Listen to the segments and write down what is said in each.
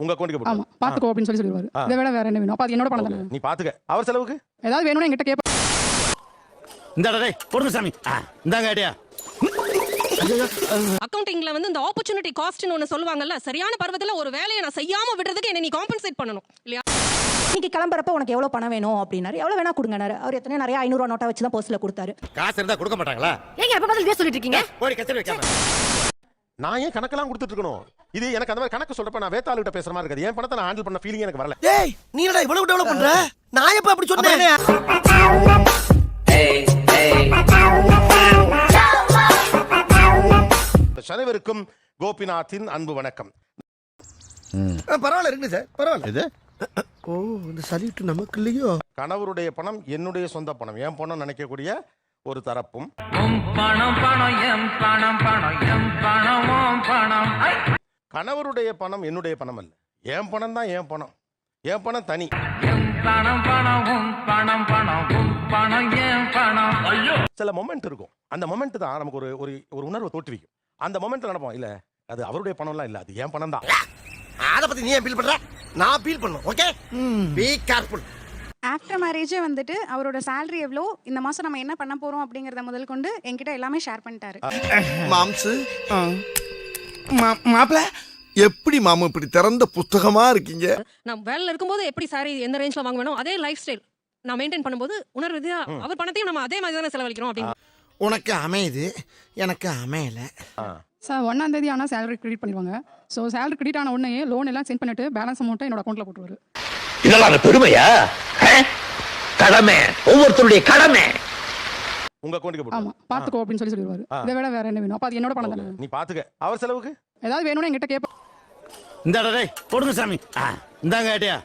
உங்க அக்கௌண்ட்க்கு ஆமா பாத்துக்கோ அப்படின்னு சொல்லிடுவாரு. இதை விட வேற என்ன வேணும்? அப்ப அது என்னோட பணம் தானே. நீ பாத்துக்க. அவர் செலவுக்கு ஏதாவது வேணும்னா என்கிட்ட கேட்ப. இந்தாடா டேய் போடுங்க சாமி. இந்தாங்க ஐடியா. அக்கவுண்டிங்ல வந்து இந்த ஆப்பர்ச்சுனிட்டி காஸ்ட்னு ஒன்னு சொல்லுவாங்கல்ல, சரியான பருவத்துல ஒரு வேலையை நான் செய்யாம விடுறதுக்கு என்ன நீ காம்பன்சேட் பண்ணணும் இல்லையா? இன்னைக்கு கிளம்புறப்ப உனக்கு எவ்வளவு பணம் வேணும் அப்படின்னாரு. எவ்வளவு வேணா கொடுங்கனாரு. அவர் எத்தனை நிறைய 500 ரூபா நோட்டா வச்சு தான் போஸ்ட்ல கொடுத்தாரு. காசு இருந்தா கொடுக்க மாட்டாங்களா? ஏங்க எப்ப பதில் சொல்லிட்டு இருக்கீங்க? போடி கச்சேரி வைக்காம. நான் ஏன் கணக்கெல்லாம் கொடுத்துட்டு இருக்கணும்? இது எனக்கு அந்த மாதிரி கணக்கு சொல்றப்ப நான் வேத்தாளு கிட்ட பேசுற மாதிரி இருக்காது. என் பணத்தை நான் ஹேண்டில் பண்ண ஃபீலிங் எனக்கு வரல. ஏய் நீ என்னடா இவ்வளவு டெவலப் பண்ற? நான் எப்ப அப்படி சொன்னேன்? அனைவருக்கும் கோபிநாத்தின் அன்பு வணக்கம். பரவாயில்ல இருக்கு சார், பரவாயில்ல. இது ஓ இந்த சலிட்டு நமக்கு இல்லையோ. கணவருடைய பணம் என்னுடைய சொந்த பணம், என் பணம் நினைக்கக்கூடிய ஒரு தரப்பும், கணவருடைய பணம் என்னுடைய பணம் அல்ல, என் பணம் தான் என் பணம். என் பணம் தனி. சில மொமெண்ட் இருக்கும். அந்த மொமெண்ட் தான் நமக்கு ஒரு ஒரு உணர்வை தோற்றுவிக்கும். அந்த மொமெண்ட்ல நடப்போம், இல்ல அது அவருடைய பணம்லாம் இல்ல, அது என் பணம் தான். அத பத்தி நீ ஏன் ஃபீல் பண்ற? நான் ஃபீல் பண்ணனும். ஓகே பீ கேர்ஃபுல். ஆஃப்டர் மேரேஜே வந்துட்டு அவரோட சேலரி எவ்வளோ, இந்த மாசம் நம்ம என்ன பண்ண போறோம் அப்படிங்கறத முதல் கொண்டு என்கிட்ட எல்லாமே ஷேர் பண்ணிட்டாரு. மாம்சு மாப்ள எப்படி மாமா இப்படி திறந்த புத்தகமா இருக்கீங்க? நான் வேலையில இருக்கும்போது எப்படி சாரி எந்த ரேஞ்ச்ல வாங்க வேணும் அதே லைஃப் ஸ்டைல் நான் மெயின்டைன் பண்ணும்போது உணர்வு ரீதியா அவர் பணத்தையும் நம்ம அதே மாதிரி தானே செலவழிக்கிறோம் அப்படின்னு. உனக்கு அமையுது, எனக்கு அமையல. சார் 1ஆம் தேதி ஆனால் சேலரி கிரெடிட் பண்ணிடுவாங்க. ஸோ சேலரி கிரெடிட் ஆன உடனே லோன் எல்லாம் சென்ட் பண்ணிட்டு பேலன்ஸ் அமௌண்ட்டை என்னோட அக்கௌண்ட்ல போட்டுருவாரு. இதெல்லாம் பெருமையா? கடமை, ஒவ்வொருத்தருடைய கடமை. உங்க அக்கௌண்ட்க்கு போடு. ஆமா பாத்துக்கோ அப்படின்னு சொல்லிடுவாரு. இதை விட வேற என்ன வேணும்? அப்ப அது என்னோட பணம் தானே. நீ பாத்துக்க. அவர் செலவுக்கு ஏதாவது வேணும்னா என்கிட்ட கேட்ப. இந்தாடா டேய் போடுங்க சாமி. இந்தாங்க ஐடியா.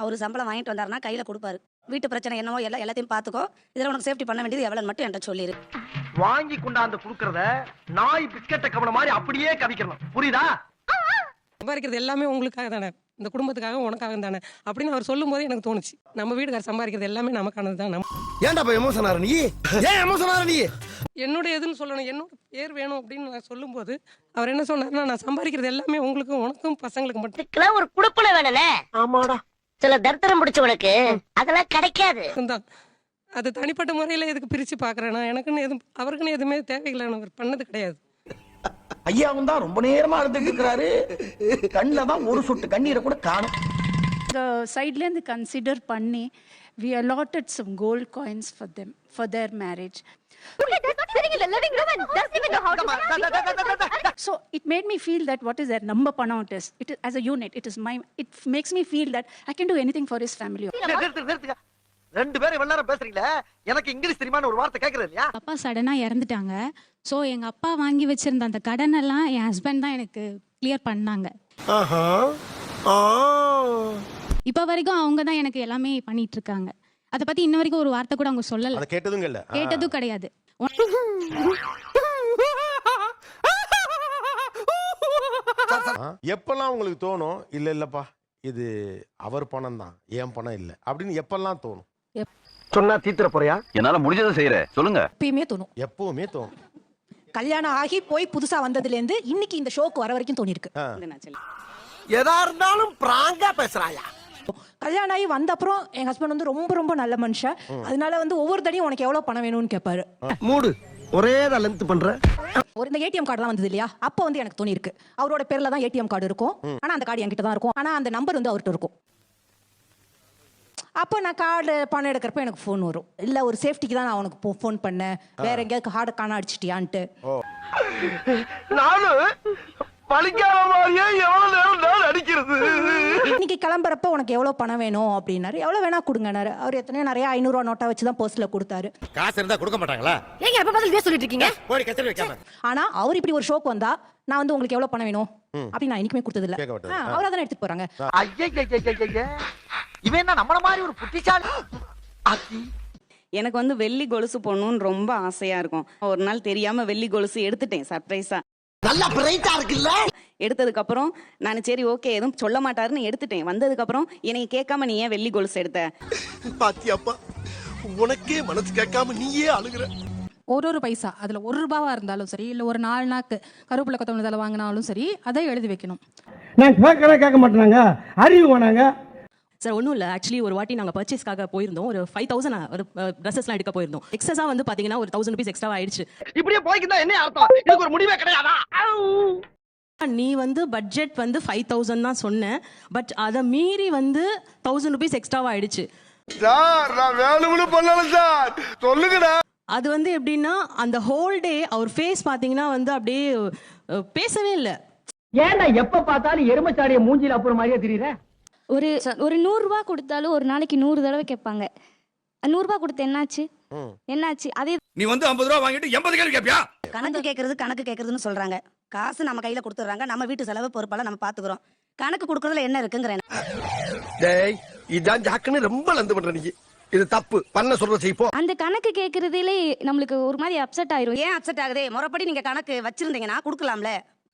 அவர் சம்பளம் வாங்கிட்டு வந்தாருன்னா கையில கொடுப்பாரு. வீட்டு பிரச்சனை என்னவோ எல்லாத்தையும் பாத்துக்கோ, இதுல உனக்கு சேஃப்டி பண்ண வேண்டியது எவ்வளவு மட்டும் என்கிட்ட சொல்லிரு. வாங்கி கொண்டாந்து குடுக்கறத நாய் பிஸ்கட்ட கவன மாதிரி அப்படியே கவிக்கணும். புரியுதா? சம்பாதிக்கிறது எல்லாமே உங்களுக்காக தானே, இந்த குடும்பத்துக்காக உனக்காக தானே அப்படின்னு அவர் சொல்லும் போது எனக்கு தோணுச்சு, நம்ம வீட்டுக்காரர் சம்பாதிக்கிறது எல்லாமே நமக்கானது தான். ஏன்டா இப்ப எமோஷன் ஆற நீ? ஏன் எமோஷன் ஆற நீ? என்னோட எதுன்னு சொல்லணும், என்னோட பேர் வேணும் அப்படின்னு நான் சொல்லும் போது அவர் என்ன சொன்னார்னா, நான் சம்பாதிக்கிறது எல்லாமே உங்களுக்கும் உனக்கும் பசங்களுக்கு மட்டும் ஒரு குடுப்புல வேணனே. ஆமாடா. சில தர்த்தரம் பிடிச்சவனுக்கு அதெல்லாம் கிடைக்காது தான். அது தனிப்பட்ட முறையில எதுக்கு பிரிச்சு பாக்குறேன்னா, எனக்குன்னு எதுவும் அவருக்குன்னு எதுவுமே தேவையில்லைன்னு அவர் பண்ணது கிடையாது. ஐயாவும் தான் ரொம்ப நேரமா இருந்துட்டு இருக்காரு. கண்ணுல தான் ஒரு சொட்டு கண்ணீரை கூட காணும். சைட்ல இருந்து கன்சிடர் பண்ணி we allotted some gold coins for them for their marriage. So it made me feel that what is their number panamount is, it is as a unit, it makes me feel that I can do anything for his family. நிறுத்துங்க. ரெண்டு பேரும் இவ்வளவு நேரம் பேசுறீங்களே, எனக்கு English தெரியுமான்னு ஒரு வார்த்தை கேக்குறது இல்லையா? அப்பா சடனா இறந்துட்டாங்க. ஸோ எங்க அப்பா வாங்கி வச்சிருந்த அந்த கடன் எல்லாம் என் ஹஸ்பண்ட் தான் எனக்கு கிளியர் பண்ணாங்க. இப்ப வரைக்கும் அவங்க தான் எனக்கு எல்லாமே பண்ணிட்டு இருக்காங்க. அதை பத்தி இன்ன வரைக்கும் ஒரு வார்த்தை கூட அவங்க சொல்லல. அத கேட்டதும் இல்ல. கேட்டதும் கிடையாது. எப்பெல்லாம் உங்களுக்கு தோணும், இல்ல இல்லப்பா இது அவர் பணம் தான் என் பணம் இல்ல அப்படின்னு எப்பெல்லாம் தோணும்? சொன்னா தீத்துற போறியா? என்னால முடிஞ்சதை செய்யறேன், சொல்லுங்க. எப்பயுமே தோணும். எப்பவுமே தோணும். கல்யாணம் ஆகி போய் புதுசா வந்ததுல இருந்து இன்னைக்கு இந்த ஷோக்கு வர வரைக்கும் தோணி இருக்கு. எதா இருந்தாலும் பிராங்கா பேசுறாயா? கல்யாணம் ஆகி வந்த அப்புறம் என் ஹஸ்பண்ட் வந்து ரொம்ப ரொம்ப நல்ல மனுஷன். அதனால வந்து ஒவ்வொரு தடையும் உனக்கு எவ்வளவு பணம் வேணும்னு கேட்பாரு. மூடு ஒரே தான் லென்த் பண்ற. ஒரு இந்த ஏடிஎம் கார்டுலாம் வந்தது இல்லையா, அப்ப வந்து எனக்கு தோணி இருக்கு, அவரோட பேர்ல தான் ஏடிஎம் கார்டு இருக்கும், ஆனா அந்த கார்டு என்கிட்ட தான் இருக்கும், ஆனா அந்த நம்பர் வந்து அவர்கிட்ட இருக்கும். அப்போ நான் கார்டு பணம் எடுக்கிறப்ப எனக்கு ஃபோன் வரும், இல்ல ஒரு சேஃப்டிக்கு தான் நான் அவனுக்கு ஃபோன் பண்ணேன், வேற எங்கேயாவது கார்டு காண அடிச்சிட்டியான்ட்டு. நானும் பழிக்காத மாதிரியே எவ்வளவு நேரம் நான் அடிக்கிறது. இன்னைக்கு கிளம்புறப்ப உனக்கு எவ்வளவு பணம் வேணும் அப்படின்னாரு. எவ்வளவு வேணா கொடுங்கனாரு. அவர் எத்தனையோ நிறைய 500 ரூபா நோட்டா வச்சு தான் போஸ்ட்ல கொடுத்தாரு. காசு இருந்தா கொடுக்க மாட்டாங்களா? ஏங்க எப்ப பதில் சொல்லிட்டு இருக்கீங்க? போடி கச்சேரி வைக்காம. ஆனா அவர் இப்படி ஒரு ஷோக்கு வந்தா நான் வந்து உங்களுக்கு எவ்வளவு பணம் வேணும் அப்படி நான் இன்னைக்குமே கொடுத்தது இல்ல. அவரா தானே எடுத்துட்டு போறாங்க. இவன் என்ன நம்மள மாதிரி ஒரு புத்திசாலி? எனக்கு வந்து வெள்ளி கொலுசு போடணும்னு ரொம்ப ஆசையா இருக்கும். ஒரு நாள் தெரியாம வெள்ளி கொலுசு எடுத்துட்டேன் சர்ப்ரைஸா. நல்லா பிரைட்டா இருக்குல்ல? எடுத்ததுக்கு அப்புறம் நான் சரி ஓகே எதுவும் சொல்ல மாட்டாருன்னு எடுத்துட்டேன். வந்ததுக்கு அப்புறம் என்னைய கேட்காம நீ ஏன் வெள்ளி கொலுசு எடுத்த? பாத்தியாப்பா, உனக்கே மனசு கேட்காம நீயே அழுகுற. ஒரு பைசா அதில் ₹1 இருந்தாலும் சரி, இல்லை ஒரு 4 நாக்கு கருவேப்பிலை கொத்தமல்லி தழை வாங்கினாலும் சரி, அதை எழுதி வைக்கணும். நான் கேட்க மாட்டேனாங்க, அறிவு வேணாங்க. சார் ஒன்றும் இல்லை, ஆக்சுவலி ஒரு வாட்டி நாங்கள் பர்ச்சேஸ்க்காக போயிருந்தோம், ஒரு 5000 ஒரு ட்ரெஸ்ஸஸ்லாம் எடுக்க போயிருந்தோம். எக்ஸஸாக வந்து பார்த்தீங்கன்னா ஒரு ₹1000 எக்ஸ்ட்ரா ஆயிடுச்சு. இப்படியே போய்க்கிட்டா என்ன அர்த்தம்? இதுக்கு ஒரு முடிவே கிடையாதா? நீ வந்து பட்ஜெட் வந்து 5000 தான் சொன்னேன், பட் அதை மீறி வந்து ₹1000 எக்ஸ்ட்ராவா ஆயிடுச்சு. சார் நான் வேணும்னு பண்ணல சார், சொல்லுங்கடா. அது வந்து எப்படின்னா அந்த ஹோல் டே அவர் ஃபேஸ் பார்த்தீங்கன்னா வந்து அப்படியே பேசவே இல்லை. ஏன்டா எப்ப பார்த்தாலும் எருமச்சாடிய மூஞ்சில அப்புறம் மாதிரியே தெரியற? ஒரு ₹100 கொடுத்தாலும் ஒரு நாளைக்கு 100 தடவை கேட்பாங்க. ₹100 கொடுத்த என்னாச்சு அதே நீ வந்து 50 ரூபா வாங்கிட்டு 80 கேள்வி கேப்பியா? கணக்கு கேட்கறதுன்னு சொல்றாங்க. காசு நம்ம கையில கொடுத்துறாங்க, நம்ம வீட்டு செலவு பொறுப்பால நம்ம பாத்துக்கிறோம். கணக்கு கொடுக்கறதுல என்ன இருக்குங்கறேன். டேய் இதான் ஜாக்குன்னு ரொம்ப லந்து பண்ற நீ. இது தப்பு, பண்ண சொல்ற செய்ப்போ. அந்த கணக்கு கேட்கறதுலே நம்மளுக்கு ஒரு மாதிரி அப்செட் ஆயிரும். ஏன் அப்செட் ஆகுதே? முறைப்படி நீங்க கணக்கு வச்சிருந்தீங்கன்னா கொடுக்கலாம்ல.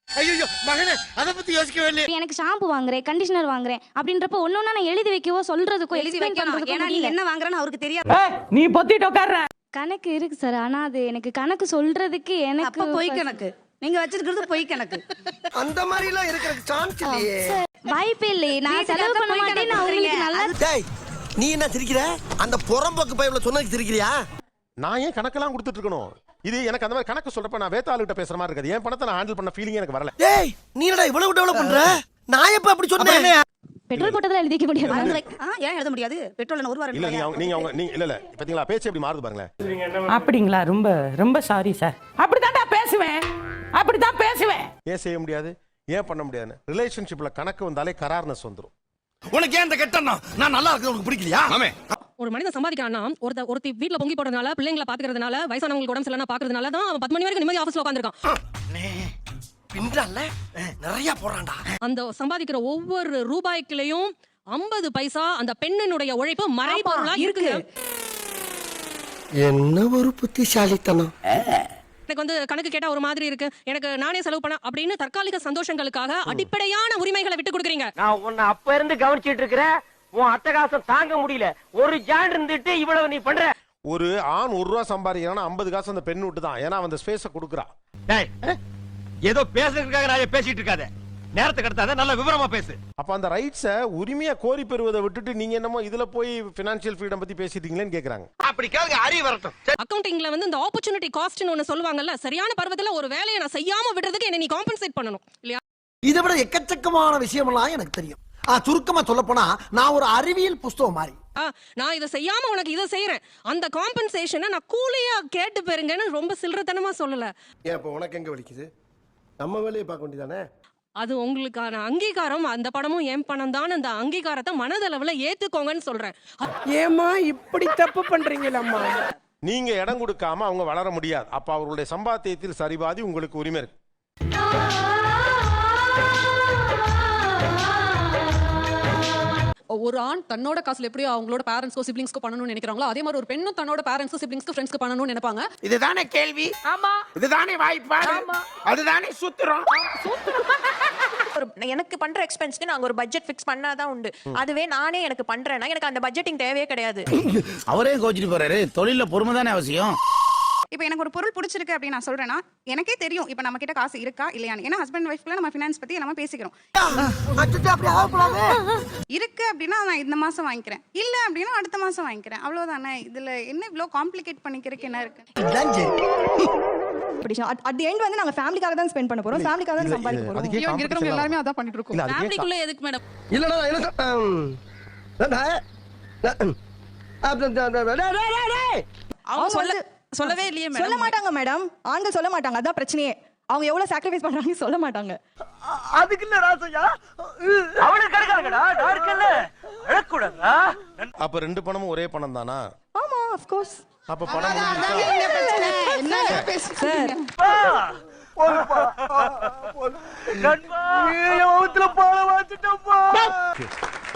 ஐயோ மகனே, அத பத்தி யோசிக்கவே இல்ல. எனக்கு ஷாம்பு வாங்குறேன், கண்டிஷனர் வாங்குறேன் அப்படின்றப்ப ஒன்னொன்னா நான் எழுதி வைக்கவோ சொல்றதுக்கோ எழுதி வைக்கணும். ஏன்னா நீ என்ன வாங்குறன்னு அவருக்கு தெரியாது. நீ பொத்திட்டு உட்கார்ற. கணக்கு இருக்கு சார், ஆனா அது எனக்கு கணக்கு சொல்றதுக்கு எனக்கு பொய் கணக்கு நீங்க வச்சிருக்கிறது பொய் கணக்கு. அந்த மாதிரி எல்லாம் இருக்கிறதுக்கு சான்ஸ் இல்லையே. வாய்ப்பே இல்லையே. நான் செலவு பண்ண மாட்டேன், நான் உங்களுக்கு நல்லா. டேய் நீ என்ன சிரிக்கிற? அந்த புறம்போக்கு பையல சொன்னதுக்கு சிரிக்கிறியா? நான் ஏன் கணக்கெல்லாம் கொடுத்துட்டு இருக்கணும்? இது எனக்கு அந்த மாதிரி கணக்கு சொல்றப்ப நான் வேத்தாளுகிட்ட பேசுற மாதிரி இருக்காது. என் பணத்தை நான் ஹேண்டில் பண்ண ஃபீலிங் எனக்கு வரல. டேய் நீ என்னடா இவ்வளவு டெவலப் பண்ற? நான் எப்ப அப்படி சொன்னேன்? பெட்ரோல் போட்டதா எழுதி வைக்க முடியாது. ஏன் எழுத முடியாது? பெட்ரோல் ₹1 இல்ல நீங்க இல்ல பாத்தீங்களா பேச்சு எப்படி மாறுது பாருங்களேன். அப்படிங்களா? ரொம்ப ரொம்ப சாரி சார். அப்படிதான்டா பேசுவேன், அப்படிதான் பேசுவேன். ஏன் செய்ய முடியாது, ஏன் பண்ண முடியாது? ரிலேஷன்ஷிப்ல கணக்கு வந்தாலே கரார்னஸ் வந்துரும். உனக்கு ஏன் இந்த கெட்டனா? நான் நல்லா இருக்கிறது உனக்கு பிடிக்கலையா? ஆமே. ஒரு மனிதன் சம்பாதிக்கிறான்னா ஒருத்தி வீட்ல பொங்கி போடுறதுனால, பிள்ளைங்களை பாத்துக்கிறதுனால, வயசானவங்களுக்கு உடம்பு சரியில்லைனா பாக்குறதுனால தான் அவன் 10 மணி வரைக்கும் நிம்மதி ஆபீஸ்ல உட்கார்ந்திருக்கான். பின்றால நிறைய போறான்டா. அந்த சம்பாதிக்கிற ஒவ்வொரு ரூபாய்க்குலயும் 50 பைசா அந்த பெண்ணினுடைய உழைப்பு மறைபொருளா இருக்குங்க. என்ன ஒரு புத்திசாலித்தனம். எனக்கு வந்து கணக்கு கேட்டா ஒரு மாதிரி இருக்கு, எனக்கு நானே செலவு பண்ண அப்படின்னு தற்காலிக சந்தோஷங்களுக்காக அடிப்படையான உரிமைகளை விட்டு கொடுக்குறீங்க. நான் உன்னை அப்ப இருந்து கவனிச்சிட்டு இருக்கிறேன். உன் அட்டகாசம் தாங்க முடியல. ஒரு ஜான் இருந்துட்டு இவ்வளவு நீ பண்ற. ஒரு ஆண் ₹1 சம்பாதிக்கிறானா 50 காசு அந்த பெண் விட்டு தான். ஏன்னா அந்த ஸ்பேஸ கொடுக்குறா. ஏதோ பேசுறதுக்காக நான் பேசிட்டு இருக்காத. நேரத்துக்கு கடத்தாத, நல்ல விவரமா பேசு. அப்ப அந்த ரைட்ஸ உரிமையா கோரி பெறுவதை விட்டுட்டு நீங்க என்னமோ இதுல போய் பினான்சியல் ஃப்ரீடம் பத்தி பேசிட்டீங்களேன்னு கேக்குறாங்க. அப்படி கேளுங்க, அறிவு வரட்டும். அக்கவுண்டிங்ல வந்து இந்த ஆப்பர்ச்சுனிட்டி காஸ்ட்னு ஒன்னு சொல்லுவாங்கல்ல, சரியான பருவத்துல ஒரு வேலையை நான் செய்யாம விடுறதுக்கு என்ன நீ காம்பன்சேட் பண்ணணும் இல்லையா? இதை விட எக்கச்சக்கமான விஷயமெல்லாம் எனக்கு தெரியும். சுருக்கமா சொல்ல போனா நான் ஒரு அறிவியல் புஸ்தகம் மாதிரி. நான் இதை செய்யாம உனக்கு இதை செய்யறேன், அந்த காம்பன்சேஷனை நான் கூலியா கேட்டு பெறுங்கன்னு ரொம்ப சில்லறத்தனமா சொல்லல. ஏன் இப்ப உனக்கு எங்க வலிக்குது? நம்ம வேலையை பார்க்க வேண்டியதானே? அது உங்களுக்கான அங்கீகாரம். அந்த பணமும் என் பணம் தான். அந்த அங்கீகாரத்தை மனதளவுல ஏத்துக்கோங்கன்னு சொல்றேன். ஏமா இப்படி தப்பு பண்றீங்களம்மா? நீங்க இடம் கொடுக்காம அவங்க வளர முடியாது. அப்ப அவர்களுடைய சம்பாத்தியத்தில் சரிபாதி உங்களுக்கு உரிமை இருக்கு. ஒரு ஆண் தன்னோட காசுல எப்படியோ அவங்களோட பேரண்ட்ஸ்க்கோ சிப்ளிங்ஸ்க்கோ பண்ணணும்னு நினைக்கிறாங்களோ, அதே மாதிரி ஒரு பெண்ணும் தன்னோட பேரண்ட்ஸ்க்கோ சிப்ளிங்ஸ்க்கோ ஃப்ரெண்ட்ஸ்க்கு பண்ணணும்னு நினைப்பாங்க. இதுதானே கேள்வி? ஆமா. இதுதானே வாய்ப்பாடு? அதுதானே சூத்திரம். எனக்கு பண்ற எக்ஸ்பென்ஸ்க்கு நாங்க ஒரு பட்ஜெட் ஃபிக்ஸ் பண்ணாதான் உண்டு. அதுவே நானே எனக்கு பண்றேன்னா எனக்கு அந்த பட்ஜெட்டிங் தேவையே கிடையாது. அவரே கோச்சிட்டு போறாரு. தொழில பொறுமை தானே அவசியம். இப்போ எனக்கு ஒரு பொருள் பிடிச்சிருக்கு அப்படின்னு நான் சொல்றேன்னா எனக்கே தெரியும் இப்போ நம்ம கிட்ட காசு இருக்கா இல்லையான்னு. ஏன்னா ஹஸ்பண்ட் ஒய்ஃப்ல நம்ம ஃபினான்ஸ் பத்தி எல்லாமே பேசிக்கிறோம். இருக்கு அப்படின்னா நான் இந்த மாசம் வாங்கிக்கிறேன், இல்ல அப்படின்னா அடுத்த மாசம் வாங்கிக்கிறேன், அவ்வளவுதானே. இதுல என்ன இவ்ளோ காம்ப்ளிகேட் பண்ணிக்கிறதுக்கு என்ன இருக்கு? அட் தி எண்ட் வந்து நாங்க ஃபேமிலிக்காக தான் ஸ்பெண்ட் பண்ண போறோம், ஃபேமிலிக்காக தான் சம்பாதிக்க போறோம். இங்க இருக்கிறவங்க எல்லாரும் அதான் பண்ணிட்டு இருக்கோம். ஃபேமிலிக்குள்ள எதுக்கு மேடம்? இல்லடா அவங்க சொல்லவே இல்லையே மேடம். சொல்ல மாட்டாங்க மேடம், ஆண்கள் சொல்ல மாட்டாங்க. அதான் பிரச்சனையே. அவங்க எவ்வளவு சாக்ரிஃபைஸ் பண்றாங்கன்னு சொல்ல மாட்டாங்க. அதுக்கு இல்ல ராசையா, அவனுக்கு கிடைக்காதடா டார்க்கல்ல அழக்கூடாதா? அப்ப 2 பணமும் ஒரே பணம் தானா? ஆமா, ஆஃப் கோர்ஸ். அப்ப பணம் என்ன பேசுறீங்க?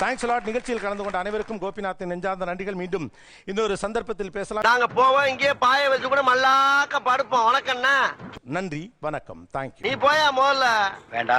Thanks a lot. நிகழ்ச்சியில் கலந்து கொண்ட அனைவருக்கும் கோபிநாத்தின் நெஞ்சார்ந்த நன்றிகள். மீண்டும் இன்னொரு சந்தர்ப்பத்தில் பேசலாம். நாங்க போவோம், இங்கே பாய வச்சு கூட மல்லாக்க படுப்போம். வணக்கம். நன்றி, வணக்கம். தேங்க்யூ. நீ போயா முதல்ல. வேண்டாம்.